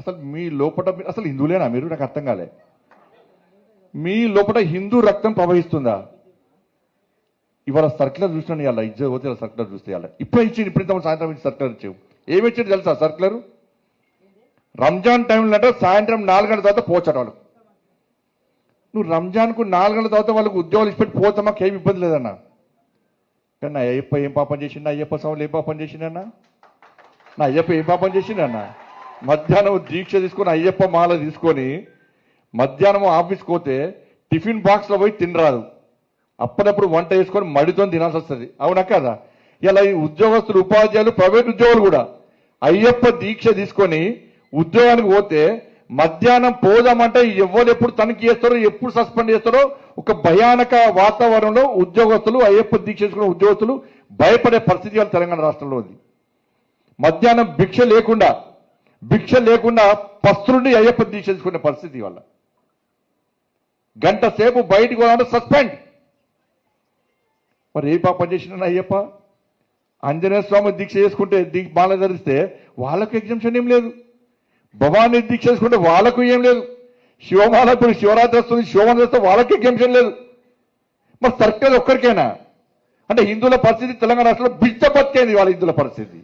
అసలు మీ లోపల అసలు హిందువులేనా మీరు? నాకు అర్థం కాలే. మీ లోపల హిందూ రక్తం ప్రవహిస్తుందా? ఇవాళ సర్క్యులర్ చూసినాను, ఇవాళ ఇజ్జత్ పోతే సర్క్యులర్ చూస్తే ఇవాళ ఇప్పుడే ఇచ్చింది, ఇప్పుడు సాయంత్రం ఇచ్చి సర్క్యులర్ ఇచ్చావు. ఏమి ఇచ్చింది తెలుసా సర్క్యులర్? రంజాన్ టైంలో అంటే సాయంత్రం 4 గంటల తర్వాత పోచట వాళ్ళు. నువ్వు రంజాన్కు 4 గంటల తర్వాత వాళ్ళకు ఉద్యోగాలు ఇచ్చిపెట్టి పోతే మాకు ఏమి ఇబ్బంది లేదన్నా. కానీ నా అయ్యప్ప ఏం పాపం చేసిండు? అయ్యప్ప స్వాములు ఏం పాపం చేసిండన్నా? నా అయ్యప్ప ఏం పాపం చేసిండన్నా? మధ్యాహ్నం దీక్ష తీసుకొని అయ్యప్ప మాల తీసుకొని మధ్యాహ్నం ఆఫీస్కి పోతే టిఫిన్ బాక్స్లో పోయి తినరాదు, అప్పుడప్పుడు వంట చేసుకొని మడితో తినాల్సి వస్తుంది. అవునా కదా? ఇలా ఈ ఉద్యోగస్తులు, ఉపాధ్యాయులు, ప్రైవేట్ ఉద్యోగులు కూడా అయ్యప్ప దీక్ష తీసుకొని ఉద్యోగానికి పోతే మధ్యాహ్నం పోదామంటే ఎవరు ఎప్పుడు తనిఖీ చేస్తారో, ఎప్పుడు సస్పెండ్ చేస్తారో ఒక భయానక వాతావరణంలో ఉద్యోగస్తులు, అయ్యప్ప దీక్ష చేసుకున్న ఉద్యోగస్తులు భయపడే పరిస్థితి వాళ్ళ తెలంగాణ రాష్ట్రంలో ఉంది. మధ్యాహ్నం భిక్ష లేకుండా పస్తులుండి అయ్యప్ప దీక్ష చేసుకునే పరిస్థితి వల్ల గంట సేపు బయటికి పోదామంటే సస్పెండ్. మరి ఏ పాపం చేసిన అయ్యప్ప? ఆంజనేయ స్వామి దీక్ష చేసుకుంటే మాల ధరిస్తే వాళ్ళకు ఎగ్జామ్షన్ ఏం లేదు, భవానీ దీక్ష చేసుకుంటే వాళ్ళకు ఏం లేదు, శివమాల ఇప్పుడు శివరాత్రి వస్తుంది, శివమాల చేస్తే వాళ్ళకి ఎగ్జామ్షన్ లేదు. మరి సర్కిల్ ఒక్కరికైనా అంటే హిందువుల పరిస్థితి తెలంగాణ రాష్ట్రంలో బిచ్చ బతికేంది వాళ్ళ హిందువుల పరిస్థితి.